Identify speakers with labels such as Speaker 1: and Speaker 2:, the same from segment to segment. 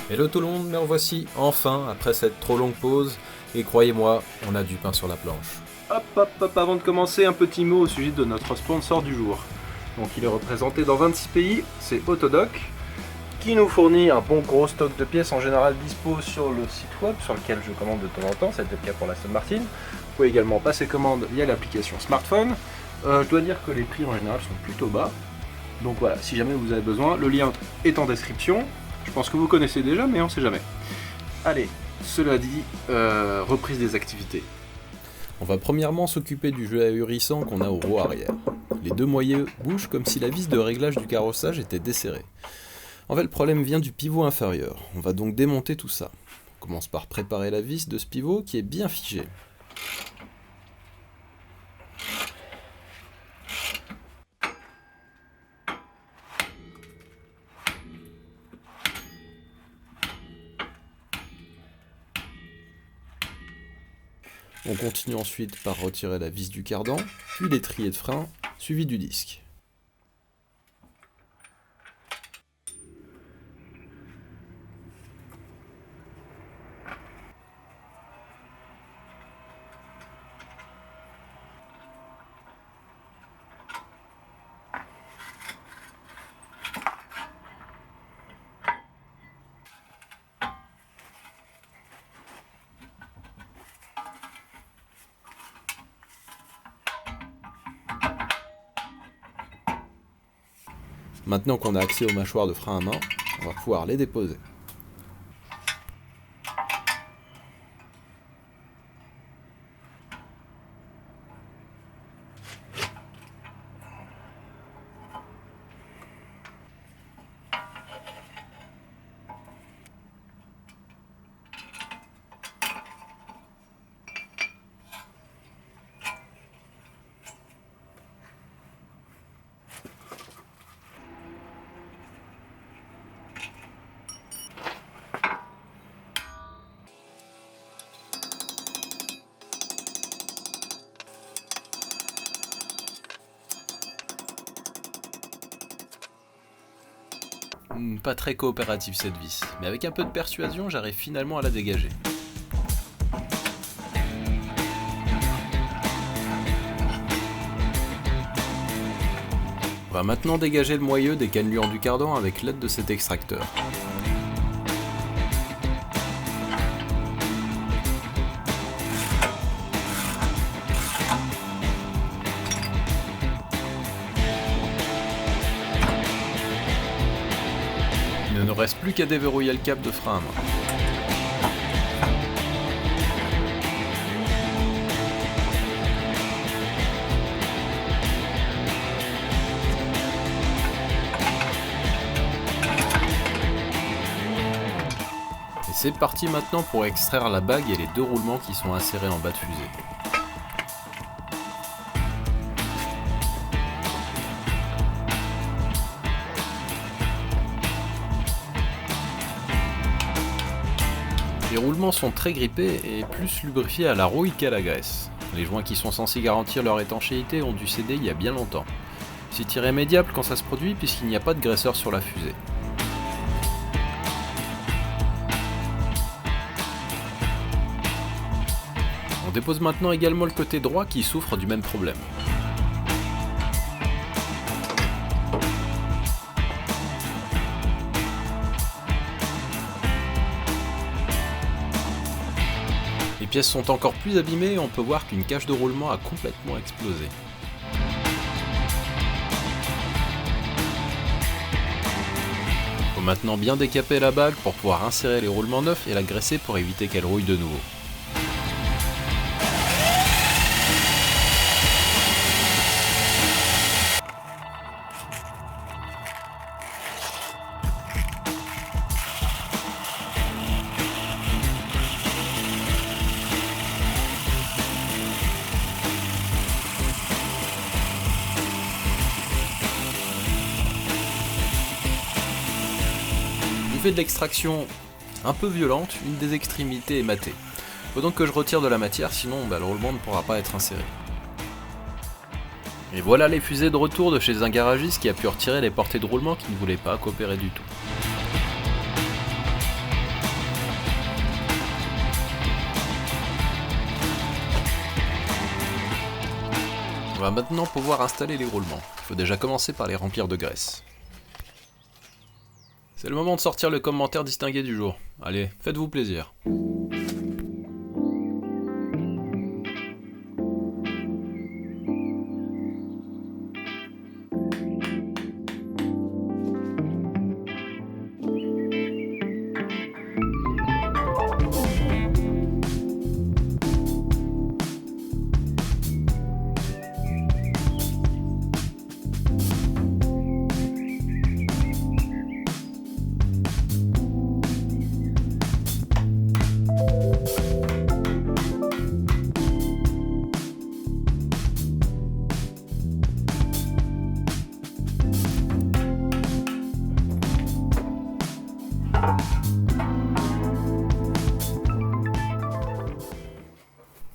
Speaker 1: Hello tout le monde, me revoici enfin après cette trop longue pause, et croyez-moi, on a du pain sur la planche.
Speaker 2: Hop, avant de commencer, un petit mot au sujet de notre sponsor du jour. Donc il est représenté dans 26 pays, c'est Autodoc, qui nous fournit un bon gros stock de pièces en général dispo sur le site web, sur lequel je commande de temps en temps, c'est le cas pour la Aston Martin. Vous pouvez également passer commande via l'application smartphone. Je dois dire que les prix en général sont plutôt bas. Donc voilà, si jamais vous avez besoin, le lien est en description. Je pense que vous connaissez déjà, mais on sait jamais. Allez, cela dit, reprise des activités.
Speaker 1: On va premièrement s'occuper du jeu ahurissant qu'on a au roue arrière. Les deux moyeux bougent comme si la vis de réglage du carrossage était desserrée. En fait, le problème vient du pivot inférieur. On va donc démonter tout ça. On commence par préparer la vis de ce pivot qui est bien figée. On continue ensuite par retirer la vis du cardan, puis l'étrier de frein, suivi du disque. Maintenant qu'on a accès aux mâchoires de frein à main, on va pouvoir les déposer. Pas très coopérative cette vis, mais avec un peu de persuasion, j'arrive finalement à la dégager. On va maintenant dégager le moyeu des cannelures du cardan avec l'aide de cet extracteur. Il ne nous reste plus qu'à déverrouiller le câble de frein à main. Et c'est parti maintenant pour extraire la bague et les deux roulements qui sont insérés en bas de fusée. Les roulements sont très grippés et plus lubrifiés à la rouille qu'à la graisse. Les joints qui sont censés garantir leur étanchéité ont dû céder il y a bien longtemps. C'est irrémédiable quand ça se produit puisqu'il n'y a pas de graisseur sur la fusée. On dépose maintenant également le côté droit qui souffre du même problème. Les pièces sont encore plus abîmées et on peut voir qu'une cage de roulement a complètement explosé. Faut maintenant bien décaper la bague pour pouvoir insérer les roulements neufs et la graisser pour éviter qu'elle rouille de nouveau. Du fait de l'extraction un peu violente, une des extrémités est matée. Faut donc que je retire de la matière, sinon le roulement ne pourra pas être inséré. Et voilà les fusées de retour de chez un garagiste qui a pu retirer les portées de roulement qui ne voulaient pas coopérer du tout. On va maintenant pouvoir installer les roulements. Il faut déjà commencer par les remplir de graisse. C'est le moment de sortir le commentaire distingué du jour. Allez, faites-vous plaisir.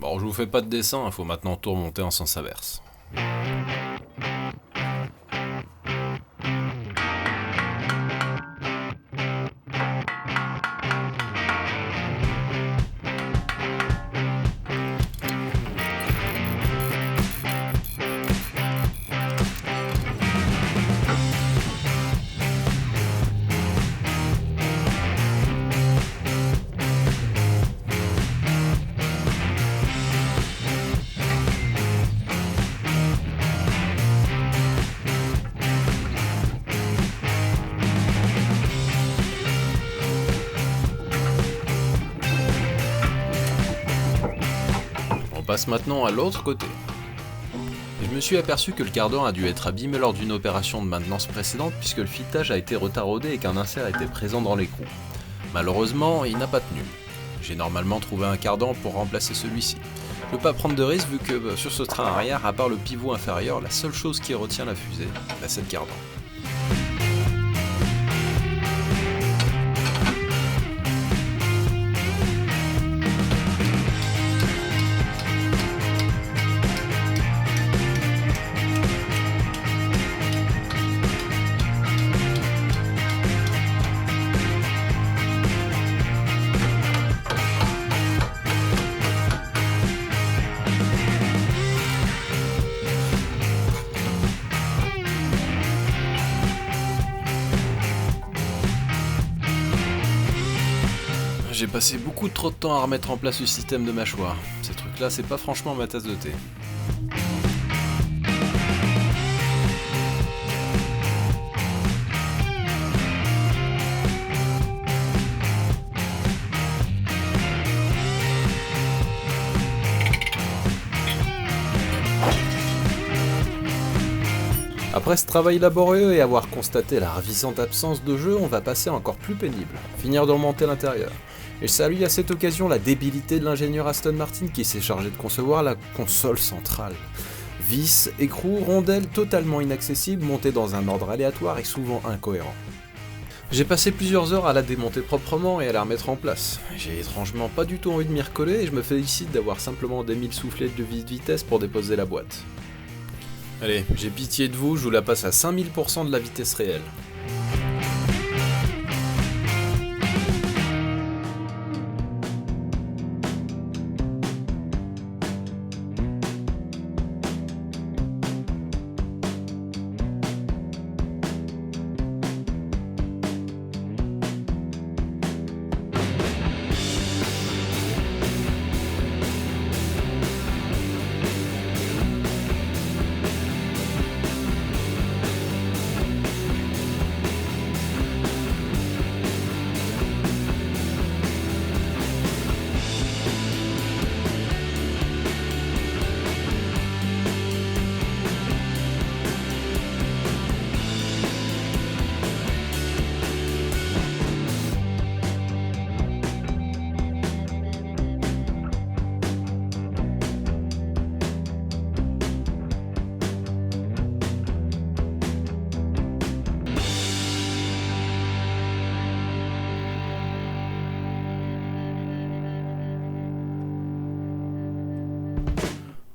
Speaker 1: Bon, je vous fais pas de dessin, il faut maintenant tout remonter en sens inverse. On passe maintenant à l'autre côté. Et je me suis aperçu que le cardan a dû être abîmé lors d'une opération de maintenance précédente puisque le filetage a été retaraudé et qu'un insert était présent dans l'écrou. Malheureusement, il n'a pas tenu. J'ai normalement trouvé un cardan pour remplacer celui-ci. Je ne veux pas prendre de risque vu que sur ce train arrière, à part le pivot inférieur, la seule chose qui retient la fusée, c'est le cardan. J'ai passé beaucoup trop de temps à remettre en place le système de mâchoire. Ces trucs-là, c'est pas franchement ma tasse de thé. Après ce travail laborieux et avoir constaté la ravissante absence de jeu, on va passer encore plus pénible, finir de remonter l'intérieur. Et je salue à cette occasion la débilité de l'ingénieur Aston Martin qui s'est chargé de concevoir la console centrale. Vis, écrou, rondelles totalement inaccessibles, montées dans un ordre aléatoire et souvent incohérent. J'ai passé plusieurs heures à la démonter proprement et à la remettre en place. J'ai étrangement pas du tout envie de m'y recoller et je me félicite d'avoir simplement des 1000 soufflettes de vis de vitesse pour déposer la boîte. Allez, j'ai pitié de vous, je vous la passe à 5000% de la vitesse réelle.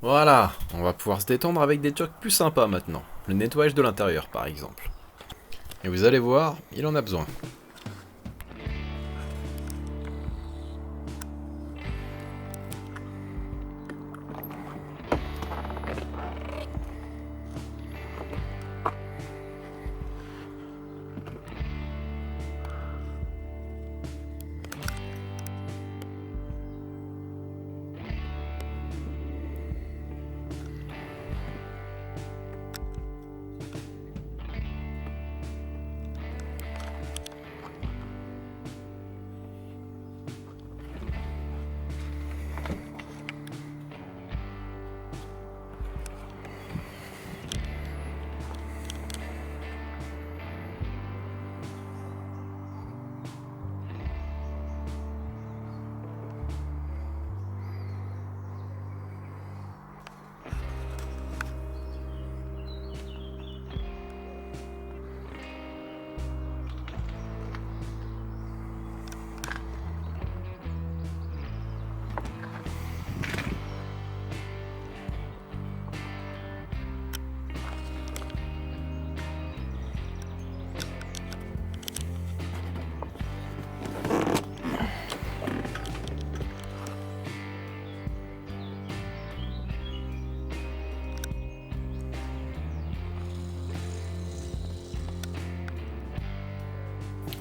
Speaker 1: Voilà, on va pouvoir se détendre avec des trucs plus sympas maintenant. Le nettoyage de l'intérieur par exemple. Et vous allez voir, il en a besoin.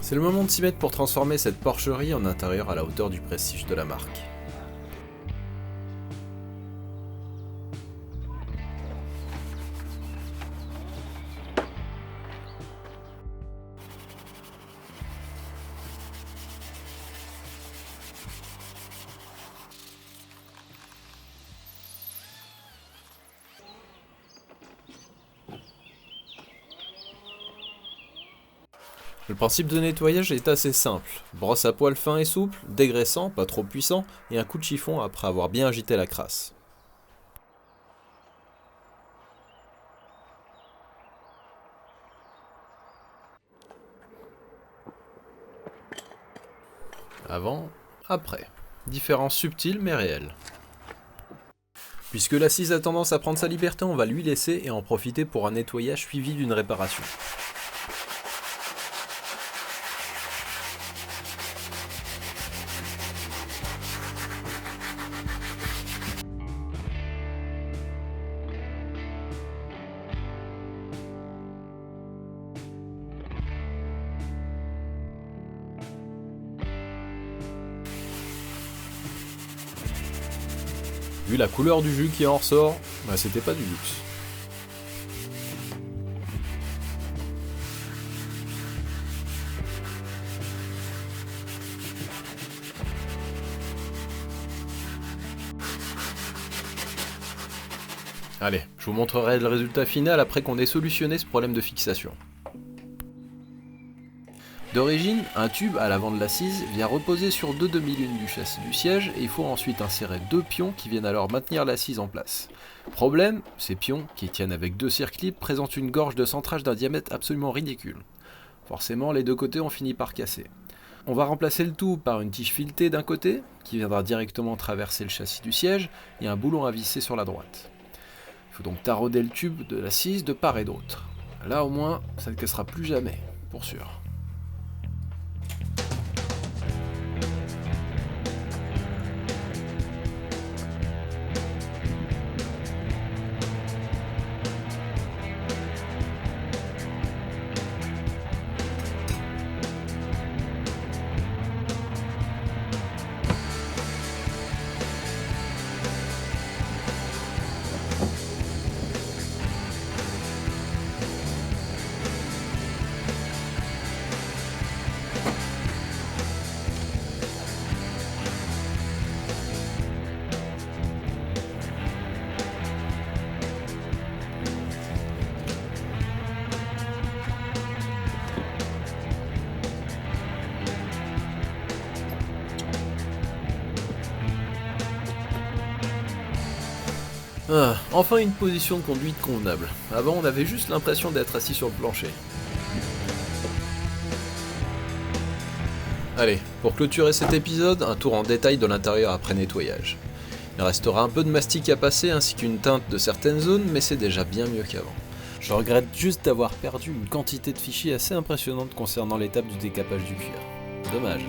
Speaker 1: C'est le moment de s'y mettre pour transformer cette porcherie en intérieur à la hauteur du prestige de la marque. Le principe de nettoyage est assez simple. Brosse à poil fin et souple, dégraissant, pas trop puissant, et un coup de chiffon après avoir bien agité la crasse. Avant, après. Différence subtile mais réelle. Puisque l'assise a tendance à prendre sa liberté, on va lui laisser et en profiter pour un nettoyage suivi d'une réparation. Vu la couleur du jus qui en ressort, c'était pas du luxe. Allez, je vous montrerai le résultat final après qu'on ait solutionné ce problème de fixation. D'origine, un tube à l'avant de l'assise vient reposer sur deux demi-lunes du châssis du siège et il faut ensuite insérer deux pions qui viennent alors maintenir l'assise en place. Problème, ces pions, qui tiennent avec deux circlips, présentent une gorge de centrage d'un diamètre absolument ridicule. Forcément, les deux côtés ont fini par casser. On va remplacer le tout par une tige filetée d'un côté, qui viendra directement traverser le châssis du siège, et un boulon à visser sur la droite. Il faut donc tarauder le tube de l'assise de part et d'autre. Là au moins, ça ne cassera plus jamais, pour sûr. Enfin une position de conduite convenable. Avant on avait juste l'impression d'être assis sur le plancher. Allez, pour clôturer cet épisode, un tour en détail de l'intérieur après nettoyage. Il restera un peu de mastic à passer ainsi qu'une teinte de certaines zones, mais c'est déjà bien mieux qu'avant. Je regrette juste d'avoir perdu une quantité de fichiers assez impressionnante concernant l'étape du décapage du cuir. Dommage.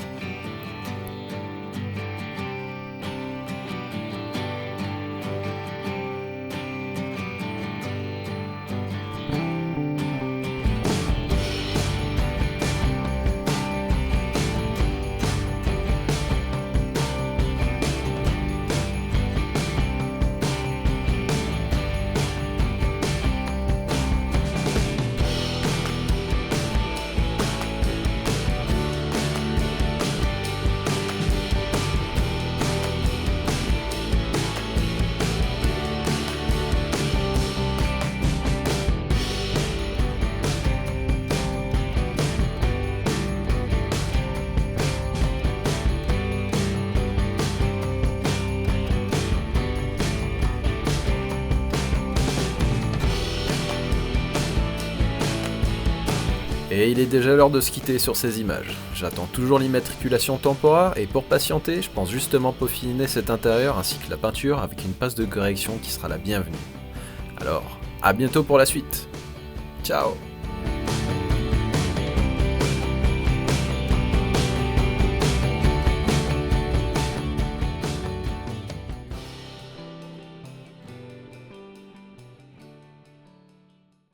Speaker 1: Et il est déjà l'heure de se quitter sur ces images. J'attends toujours l'immatriculation temporaire et pour patienter, je pense justement peaufiner cet intérieur ainsi que la peinture avec une passe de correction qui sera la bienvenue. Alors, à bientôt pour la suite. Ciao.